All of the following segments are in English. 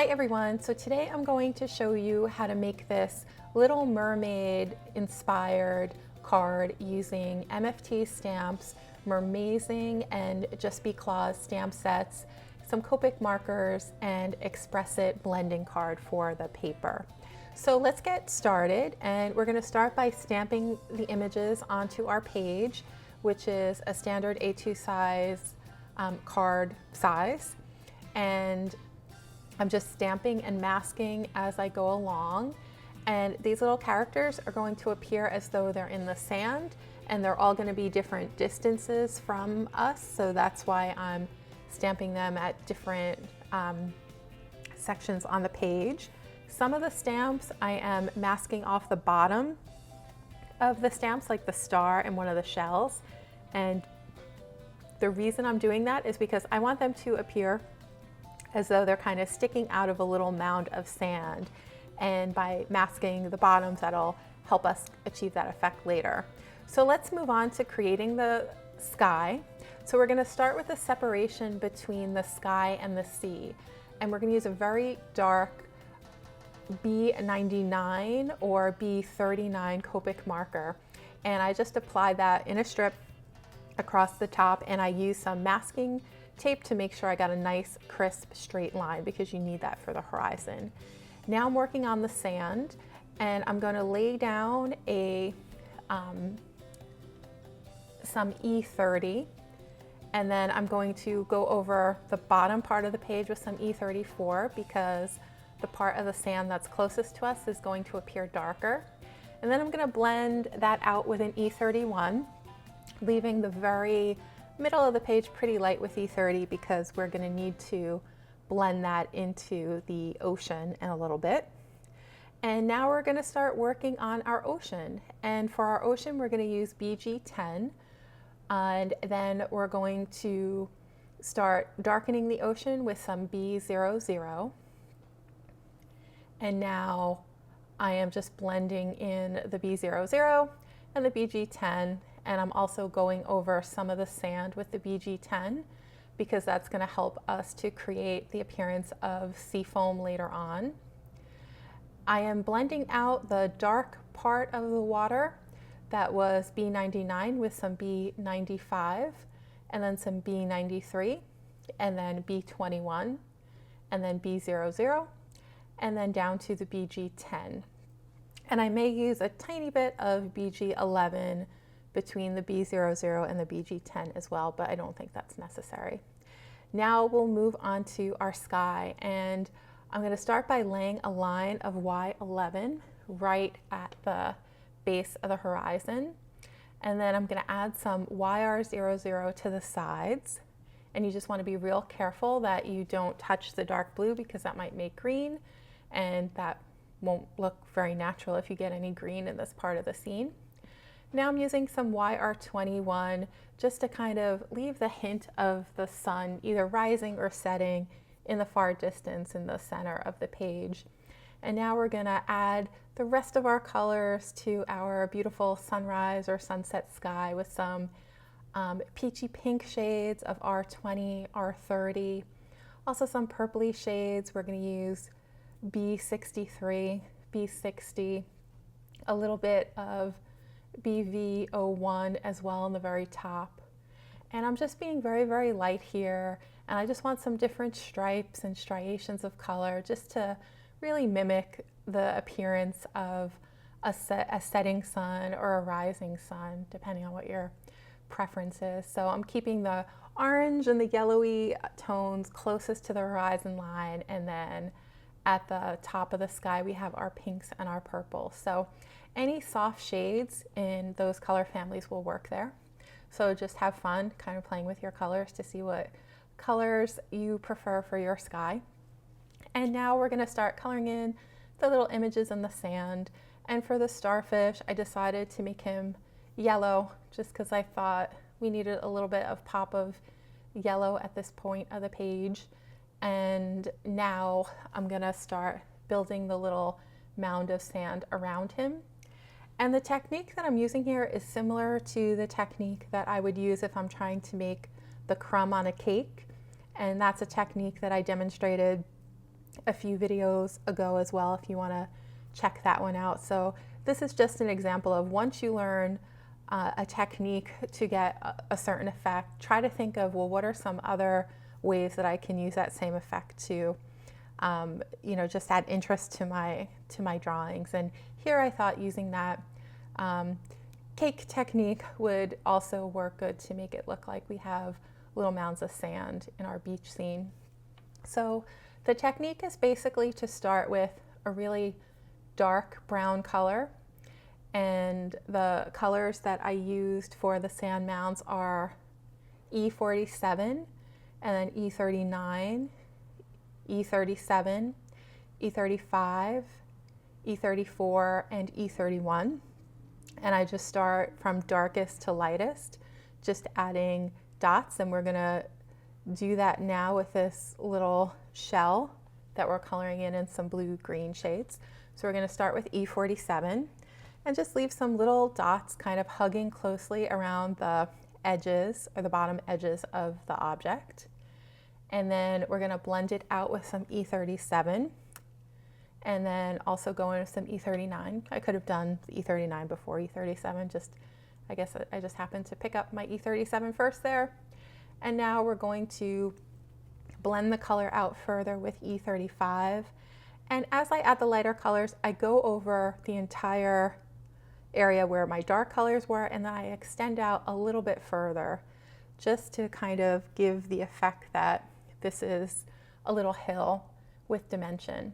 Hi everyone, so today I'm going to show you how to make this Little Mermaid inspired card using MFT stamps, Mermazing and Just Be Claws stamp sets, some Copic markers, and Express It blending card for the paper. So let's get started, and we're going to start by stamping the images onto our page, which is a standard A2 size card size. And I'm just stamping and masking as I go along. And these little characters are going to appear as though they're in the sand, and they're all going to be different distances from us. So that's why I'm stamping them at different sections on the page. Some of the stamps I am masking off the bottom of the stamps, like the star and one of the shells. And the reason I'm doing that is because I want them to appear as though they're kind of sticking out of a little mound of sand. And by masking the bottoms, that'll help us achieve that effect later. So let's move on to creating the sky. So we're gonna start with the separation between the sky and the sea. And we're gonna use a very dark B99 or B39 Copic marker. And I just applied that in a strip across the top, and I used some masking tape to make sure I got a nice crisp straight line, because you need that for the horizon. Now I'm working on the sand, and I'm going to lay down some E30, and then I'm going to go over the bottom part of the page with some E34, because the part of the sand that's closest to us is going to appear darker. And then I'm going to blend that out with an E31, leaving the very middle of the page pretty light with E30, because we're going to need to blend that into the ocean in a little bit. And now we're going to start working on our ocean. And for our ocean, we're going to use BG10. And then we're going to start darkening the ocean with some B00. And now I am just blending in the B00 and the BG10. And I'm also going over some of the sand with the BG10, because that's going to help us to create the appearance of sea foam later on. I am blending out the dark part of the water that was B99 with some B95, and then some B93, and then B21, and then B00, and then down to the BG10. And I may use a tiny bit of BG11 between the B00 and the BG10 as well, but I don't think that's necessary. Now we'll move on to our sky, and I'm going to start by laying a line of Y11 right at the base of the horizon, and then I'm going to add some YR00 to the sides. And you just want to be real careful that you don't touch the dark blue, because that might make green, and that won't look very natural if you get any green in this part of the scene. Now I'm using some YR21 just to kind of leave the hint of the sun either rising or setting in the far distance in the center of the page. And now we're going to add the rest of our colors to our beautiful sunrise or sunset sky with some peachy pink shades of R20, R30, also some purpley shades. We're going to use B63, B60, a little bit of BV01 as well in the very top. And I'm just being very, very light here, and I just want some different stripes and striations of color just to really mimic the appearance of a setting sun or a rising sun, depending on what your preference is. So I'm keeping the orange and the yellowy tones closest to the horizon line, and then at the top of the sky we have our pinks and our purples. So any soft shades in those color families will work there. So just have fun kind of playing with your colors to see what colors you prefer for your sky. And now we're going to start coloring in the little images in the sand. And for the starfish, I decided to make him yellow, just because I thought we needed a little bit of pop of yellow at this point of the page. And now I'm going to start building the little mound of sand around him. And the technique that I'm using here is similar to the technique that I would use if I'm trying to make the crumb on a cake. And that's a technique that I demonstrated a few videos ago as well if you want to check that one out. So this is just an example of once you learn a technique to get a certain effect, try to think of, well, what are some other ways that I can use that same effect to, you know, just add interest to my drawings. And here I thought using that cake technique would also work good to make it look like we have little mounds of sand in our beach scene. So the technique is basically to start with a really dark brown color, and the colors that I used for the sand mounds are E47 and then E39, E37, E35, E34, and E31. And I just start from darkest to lightest, just adding dots, and we're gonna do that now with this little shell that we're coloring in some blue-green shades. So we're gonna start with E47 and just leave some little dots kind of hugging closely around the edges or the bottom edges of the object. And then we're gonna blend it out with some E37 and then also go in with some E39. I could have done the E39 before E37, I guess I just happened to pick up my E37 first there. And now we're going to blend the color out further with E35. And as I add the lighter colors, I go over the entire area where my dark colors were, and then I extend out a little bit further just to kind of give the effect that this is a little hill with dimension.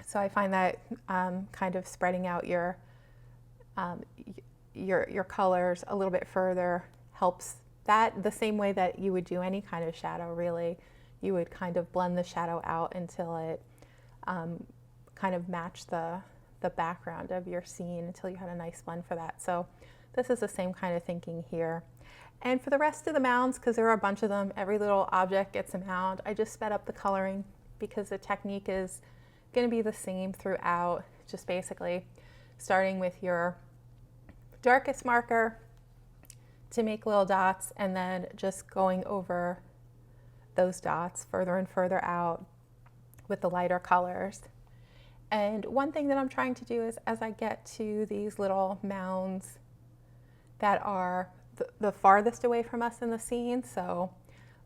So I find that kind of spreading out your colors a little bit further helps that, the same way that you would do any kind of shadow, really. You would kind of blend the shadow out until it kind of matched the background of your scene, until you had a nice blend for that. So this is the same kind of thinking here. And for the rest of the mounds, because there are a bunch of them, every little object gets a mound, I just sped up the coloring because the technique is going to be the same throughout, just basically starting with your darkest marker to make little dots, and then just going over those dots further and further out with the lighter colors. And one thing that I'm trying to do is, as I get to these little mounds that are the farthest away from us in the scene, so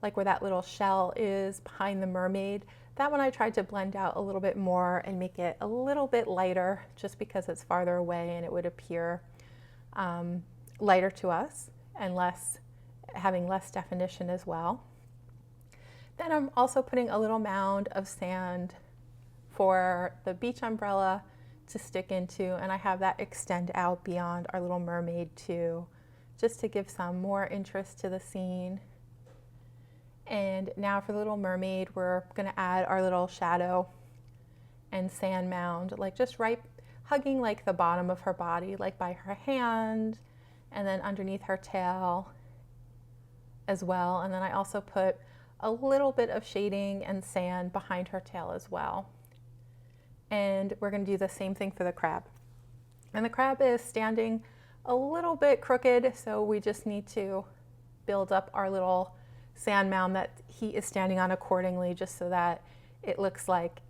like where that little shell is behind the mermaid, that one I tried to blend out a little bit more and make it a little bit lighter, just because it's farther away and it would appear lighter to us and having less definition as well. Then I'm also putting a little mound of sand for the beach umbrella to stick into, and I have that extend out beyond our little mermaid too, just to give some more interest to the scene. And now for the little mermaid, we're going to add our little shadow and sand mound, like just right hugging like the bottom of her body, like by her hand, and then underneath her tail as well. And then I also put a little bit of shading and sand behind her tail as well. And we're going to do the same thing for the crab. And the crab is standing a little bit crooked, so we just need to build up our little sand mound that he is standing on accordingly, just so that it looks like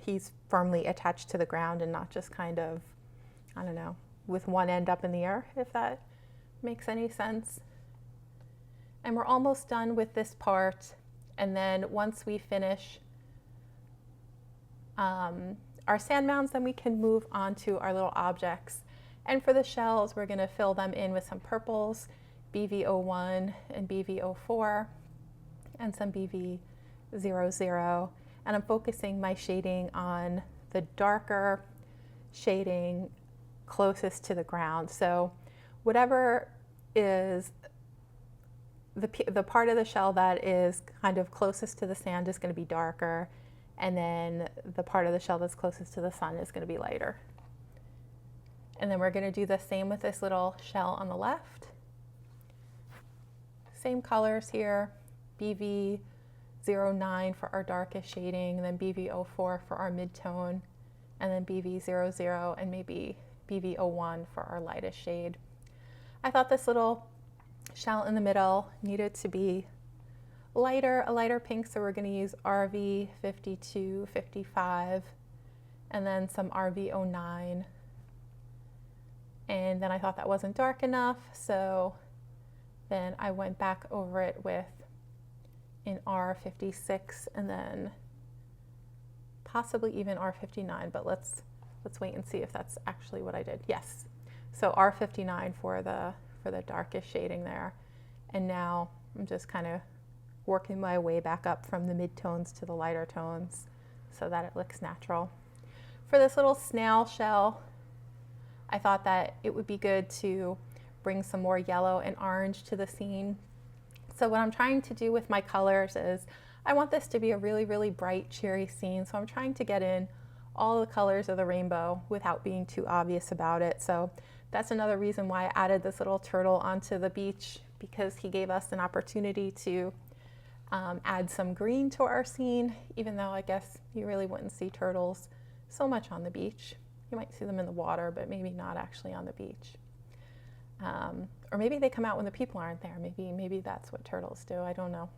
he's firmly attached to the ground and not just kind of, I don't know, with one end up in the air, if that makes any sense. And we're almost done with this part. And then once we finish our sand mounds, then we can move on to our little objects. And for the shells, we're going to fill them in with some purples, BV01 and BV04, and some BV00. And I'm focusing my shading on the darker shading closest to the ground. So whatever is the part of the shell that is kind of closest to the sand is going to be darker, and then the part of the shell that's closest to the sun is going to be lighter. And then we're going to do the same with this little shell on the left. Same colors here, BV09 for our darkest shading, and then BV04 for our mid-tone, and then BV00 and maybe BV01 for our lightest shade. I thought this little shell in the middle needed to be a lighter pink, so we're going to use RV 52, 55, and then some RV 09. And then I thought that wasn't dark enough, so then I went back over it with an R56 and then possibly even R59, but let's wait and see if that's actually what I did. Yes, so R59 for the darkest shading there. And now I'm just kind of working my way back up from the mid-tones to the lighter tones so that it looks natural. For this little snail shell, I thought that it would be good to bring some more yellow and orange to the scene. So what I'm trying to do with my colors is I want this to be a really, really bright, cheery scene. So I'm trying to get in all the colors of the rainbow without being too obvious about it. So that's another reason why I added this little turtle onto the beach, because he gave us an opportunity to add some green to our scene, even though I guess you really wouldn't see turtles so much on the beach. You might see them in the water, but maybe not actually on the beach. Or maybe they come out when the people aren't there. Maybe that's what turtles do. I don't know.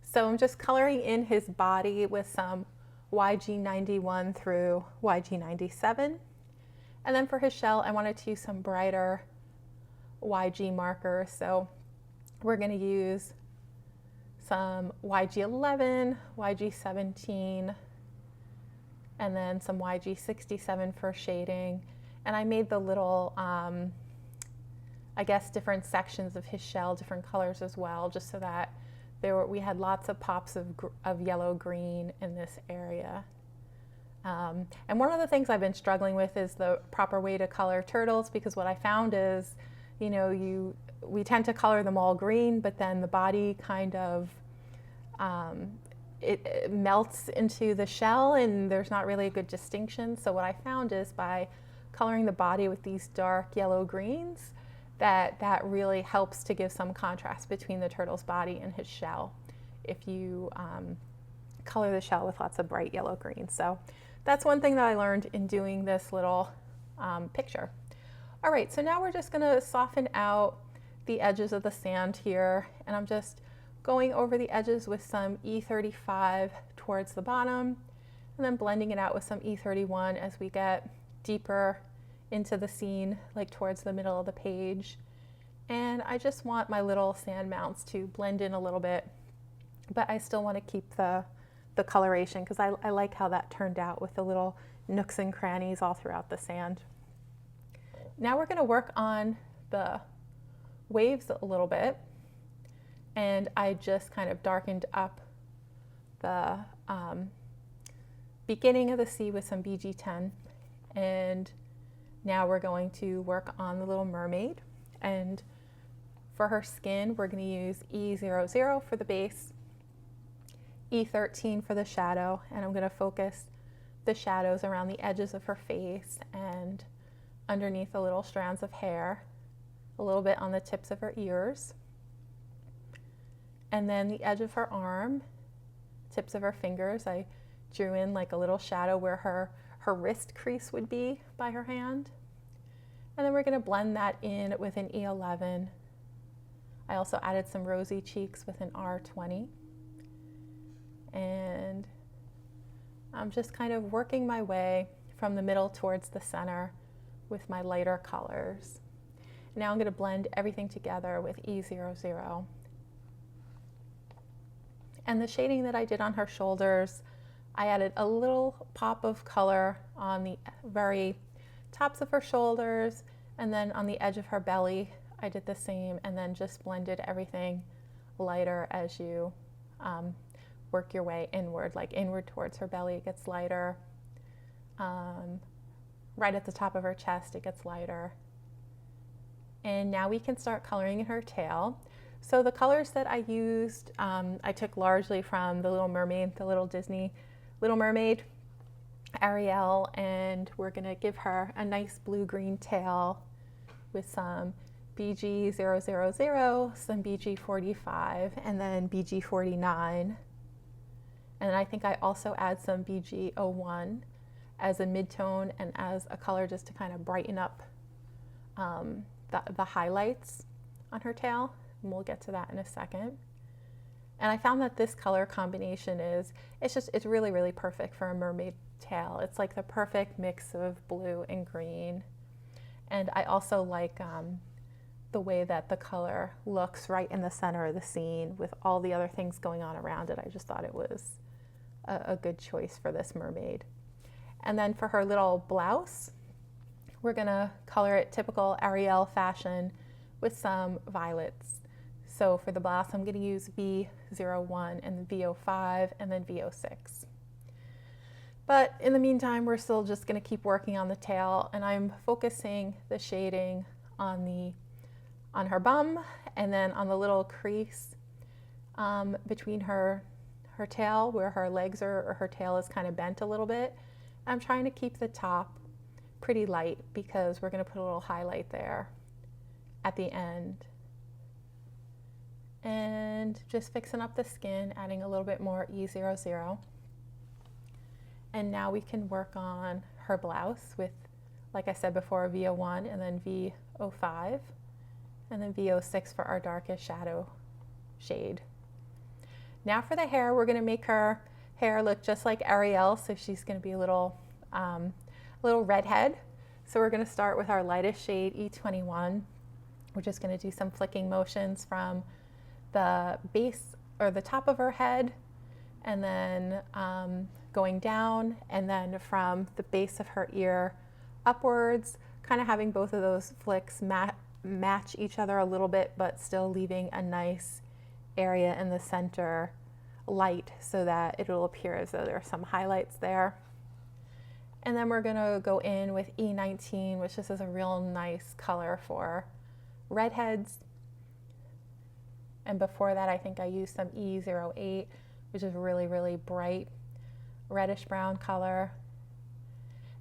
So I'm just coloring in his body with some YG91 through YG97. And then for his shell, I wanted to use some brighter YG markers. So we're going to use some YG11, YG17, and then some YG67 for shading. And I made the little, I guess, different sections of his shell, different colors as well, just so that we had lots of pops of yellow green in this area. And one of the things I've been struggling with is the proper way to color turtles, because what I found is, you know, we tend to color them all green, but then the body kind of, it melts into the shell and there's not really a good distinction. So what I found is by coloring the body with these dark yellow greens, that really helps to give some contrast between the turtle's body and his shell if you color the shell with lots of bright yellow green. So that's one thing that I learned in doing this little picture. All right, so now we're just gonna soften out the edges of the sand here, and I'm just going over the edges with some E35 towards the bottom, and then blending it out with some E31 as we get deeper into the scene, like towards the middle of the page. And I just want my little sand mounts to blend in a little bit, but I still want to keep the coloration, because I like how that turned out with the little nooks and crannies all throughout the sand. Now we're going to work on the waves a little bit, and I just kind of darkened up the beginning of the sea with some BG10, and now we're going to work on the little mermaid. And for her skin, we're going to use E00 for the base, E13 for the shadow, and I'm going to focus the shadows around the edges of her face and underneath the little strands of hair, a little bit on the tips of her ears, and then the edge of her arm, tips of her fingers. I drew in like a little shadow where her wrist crease would be by her hand. And then we're going to blend that in with an E11. I also added some rosy cheeks with an R20. And I'm just kind of working my way from the middle towards the center with my lighter colors. Now I'm going to blend everything together with E00. And the shading that I did on her shoulders, I added a little pop of color on the very tops of her shoulders, and then on the edge of her belly I did the same, and then just blended everything lighter as you work your way inward, like inward towards her belly it gets lighter. Right at the top of her chest it gets lighter. And now we can start coloring in her tail. So the colors that I used, I took largely from The Little Mermaid, the little Disney Little Mermaid, Ariel, and we're going to give her a nice blue-green tail with some BG000, some BG45, and then BG49. And I think I also add some BG01 as a mid-tone and as a color just to kind of brighten up the highlights on her tail. And we'll get to that in a second. And I found that this color combination it's really, really perfect for a mermaid tail. It's like the perfect mix of blue and green. And I also like the way that the color looks right in the center of the scene with all the other things going on around it. I just thought it was a good choice for this mermaid. And then for her little blouse, we're gonna color it typical Ariel fashion with some violets. So for the blouse, I'm gonna use V01 and then V05 and then V06. But in the meantime, we're still just gonna keep working on the tail, and I'm focusing the shading on her bum and then on the little crease between her tail where her legs are, or her tail is kind of bent a little bit. I'm trying to keep the top pretty light because we're going to put a little highlight there at the end. And just fixing up the skin, adding a little bit more E00. And now we can work on her blouse with, like I said before, V01 and then V05 and then V06 for our darkest shadow shade. Now for the hair, we're going to make her hair look just like Ariel, so she's going to be a little redhead. So we're going to start with our lightest shade, E21. We're just going to do some flicking motions from the base or the top of her head, and then going down, and then from the base of her ear upwards, kind of having both of those flicks match each other a little bit, but still leaving a nice area in the center light so that it'll appear as though there are some highlights there. And then we're going to go in with E19, which this is a real nice color for redheads. And before that, I think I used some E08, which is really, really bright reddish brown color.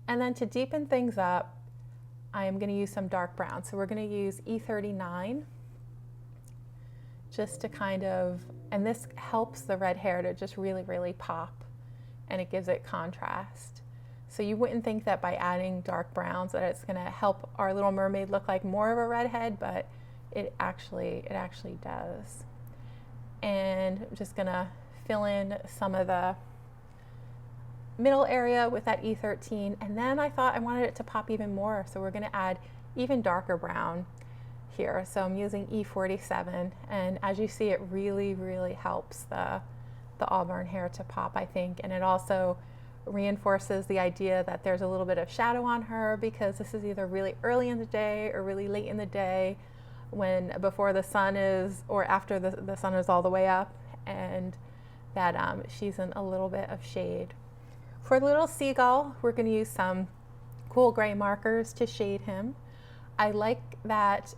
And then to deepen things up, I am going to use some dark brown. So we're going to use E39 just to kind of, and this helps the red hair to just really, really pop, and it gives it contrast. So you wouldn't think that by adding dark browns that it's going to help our little mermaid look like more of a redhead, but it actually does. And I'm just going to fill in some of the middle area with that E13, and then I thought I wanted it to pop even more, so we're going to add even darker brown here. So I'm using E47, and as you see, it really, really helps the auburn hair to pop, I think, and it also reinforces the idea that there's a little bit of shadow on her, because this is either really early in the day or really late in the day, when before the sun is, or after the sun is all the way up, and that she's in a little bit of shade. For the little seagull, we're going to use some cool gray markers to shade him. I like that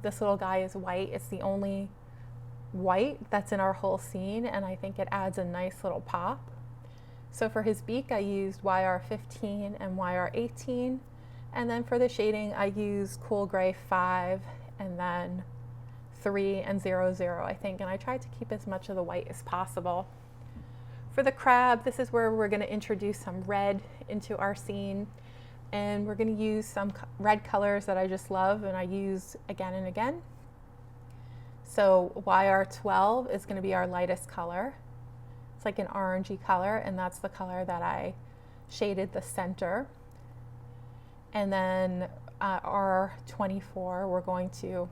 this little guy is white. It's the only white that's in our whole scene, and I think it adds a nice little pop. So for his beak, I used YR15 and YR18, and then for the shading, I used cool gray 5 and then 3 and 00, I think, and I tried to keep as much of the white as possible. For the crab, this is where we're going to introduce some red into our scene, and we're going to use some red colors that I just love and I use again and again. So YR12 is going to be our lightest color. It's like an orangey color, and that's the color that I shaded the center. And then R24, we're going to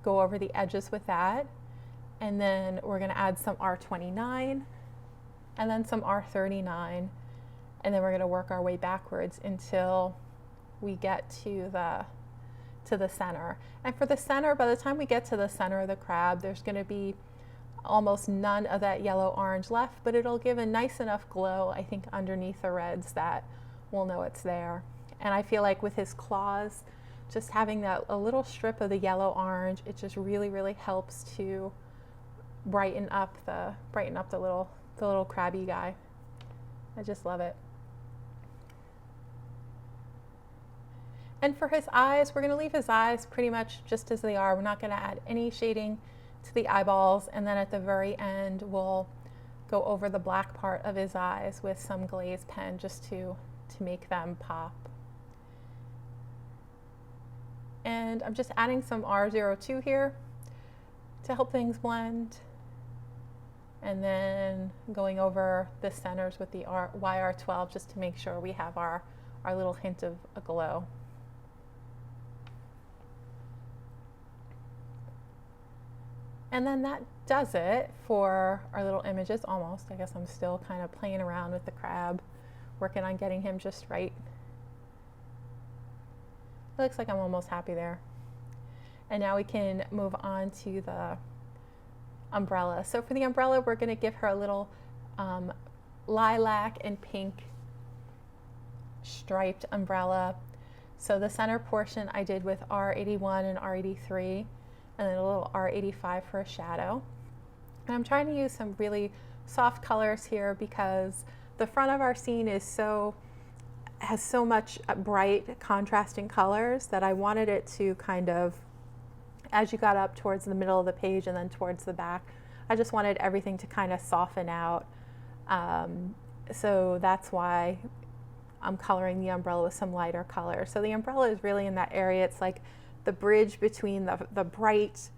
go over the edges with that. And then we're going to add some R29 and then some R39. And then we're going to work our way backwards until we get to the center. And for the center, by the time we get to the center of the crab, there's going to be almost none of that yellow orange left, but it'll give a nice enough glow, I think, underneath the reds that we'll know it's there. And I feel like with his claws, just having that a little strip of the yellow orange, it just really, really helps to brighten up the little crabby guy. I just love it. And for his eyes, we're going to leave his eyes pretty much just as they are. We're not going to add any shading to the eyeballs, and then at the very end we'll go over the black part of his eyes with some glaze pen just to make them pop. And I'm just adding some R02 here to help things blend. And then going over the centers with the YR12 just to make sure we have our little hint of a glow. And then that does it for our little images, almost. I guess I'm still kind of playing around with the crab, working on getting him just right. It looks like I'm almost happy there. And now we can move on to the umbrella. So for the umbrella, we're going to give her a little lilac and pink striped umbrella. So the center portion I did with R81 and R83, and then a little R85 for a shadow. And I'm trying to use some really soft colors here because the front of our scene has so much bright contrasting colors that I wanted it to kind of, as you got up towards the middle of the page and then towards the back, I just wanted everything to kind of soften out. So that's why I'm coloring the umbrella with some lighter color. So the umbrella is really in that area. It's like the bridge between the bright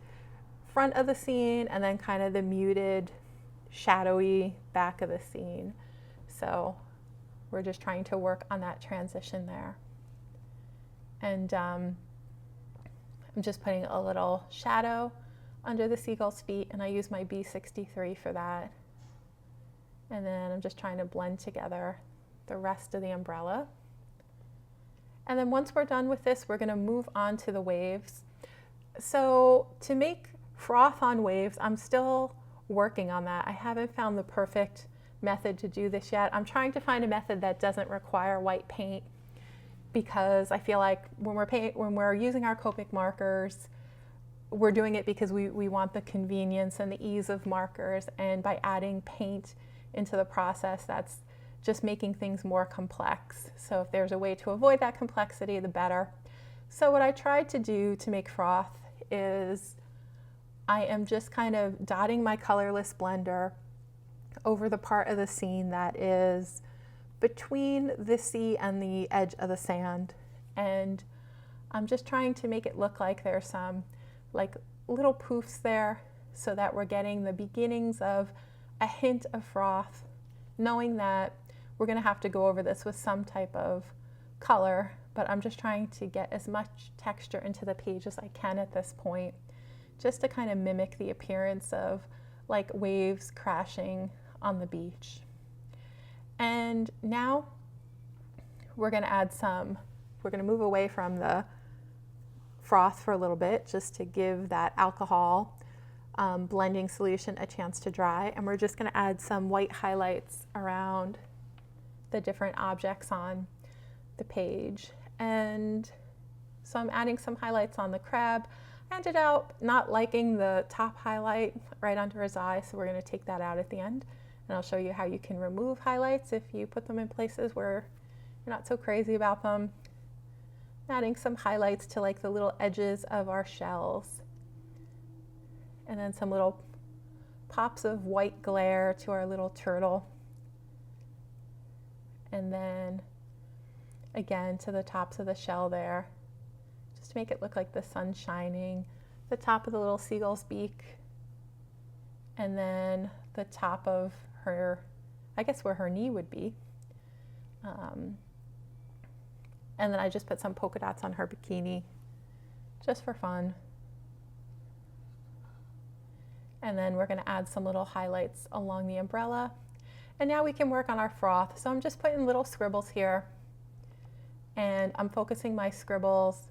front of the scene and then kind of the muted, shadowy back of the scene. So we're just trying to work on that transition there. And I'm just putting a little shadow under the seagull's feet, and I use my B63 for that. And then I'm just trying to blend together the rest of the umbrella. And then once we're done with this, we're going to move on to the waves. So to make froth on waves, I'm still working on that. I haven't found the perfect method to do this yet. I'm trying to find a method that doesn't require white paint, because I feel like when we're using our Copic markers, we're doing it because we want the convenience and the ease of markers, and by adding paint into the process, that's just making things more complex. So if there's a way to avoid that complexity, the better. So what I tried to do to make froth is I am just kind of dotting my colorless blender over the part of the scene that is between the sea and the edge of the sand. And I'm just trying to make it look like there's some like little poofs there so that we're getting the beginnings of a hint of froth, knowing that we're going to have to go over this with some type of color, but I'm just trying to get as much texture into the page as I can at this point, just to kind of mimic the appearance of like waves crashing on the beach. And now we're going to add we're going to move away from the froth for a little bit just to give that alcohol blending solution a chance to dry. And we're just going to add some white highlights around the different objects on the page. And so I'm adding some highlights on the crab. I ended up not liking the top highlight right under his eye, so we're going to take that out at the end. And I'll show you how you can remove highlights if you put them in places where you're not so crazy about them. Adding some highlights to like the little edges of our shells. And then some little pops of white glare to our little turtle. And then again to the tops of the shell there, just to make it look like the sun shining, the top of the little seagull's beak, and then the top of her, I guess where her knee would be. And then I just put some polka dots on her bikini, just for fun. And then we're going to add some little highlights along the umbrella. And now we can work on our froth. So I'm just putting little scribbles here, and I'm focusing my scribbles,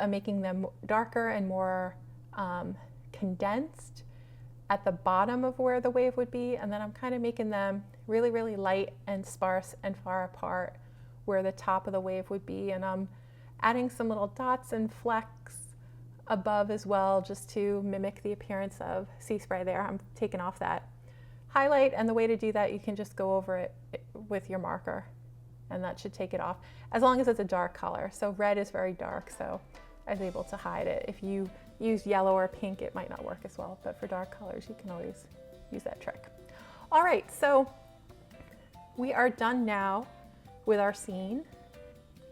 making them darker and more condensed at the bottom of where the wave would be, and then I'm kind of making them really, really light and sparse and far apart where the top of the wave would be. And I'm adding some little dots and flecks above as well, just to mimic the appearance of sea spray there. I'm taking off that highlight, and the way to do that, you can just go over it with your marker, and that should take it off, as long as it's a dark color. So red is very dark, so I was able to hide it. If you use yellow or pink, it might not work as well, but for dark colors, you can always use that trick. All right, so we are done now with our scene,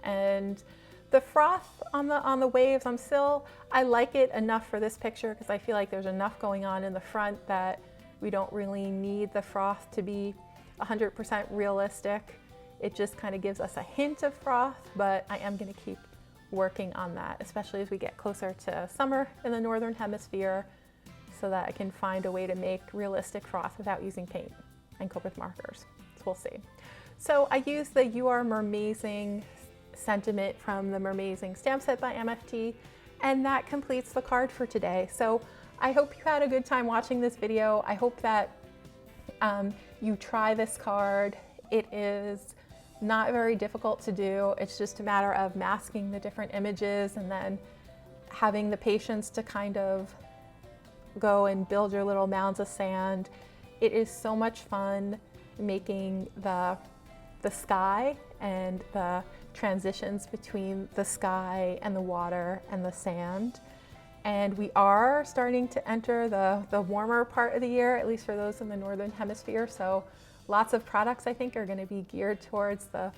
and The froth on the waves, I like it enough for this picture because I feel like there's enough going on in the front that we don't really need the froth to be 100% realistic. It just kind of gives us a hint of froth, but I am going to keep working on that, especially as we get closer to summer in the Northern Hemisphere, so that I can find a way to make realistic froth without using paint and Copic markers. So we'll see. So I used the You Are Mermazing sentiment from the Mermazing stamp set by MFT, and that completes the card for today. So I hope you had a good time watching this video. I hope that you try this card. It is not very difficult to do. It's just a matter of masking the different images and then having the patience to kind of go and build your little mounds of sand. It is so much fun making the sky and the transitions between the sky and the water and the sand. And we are starting to enter the warmer part of the year, at least for those in the Northern Hemisphere. So lots of products, I think, are going to be geared towards the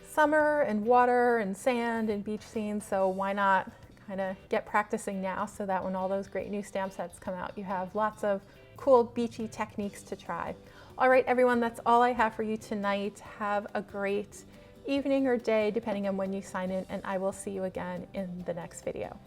summer and water and sand and beach scenes. So why not kind of get practicing now so that when all those great new stamp sets come out, you have lots of cool beachy techniques to try. All right, everyone, that's all I have for you tonight. Have a great evening or day, depending on when you sign in, and I will see you again in the next video.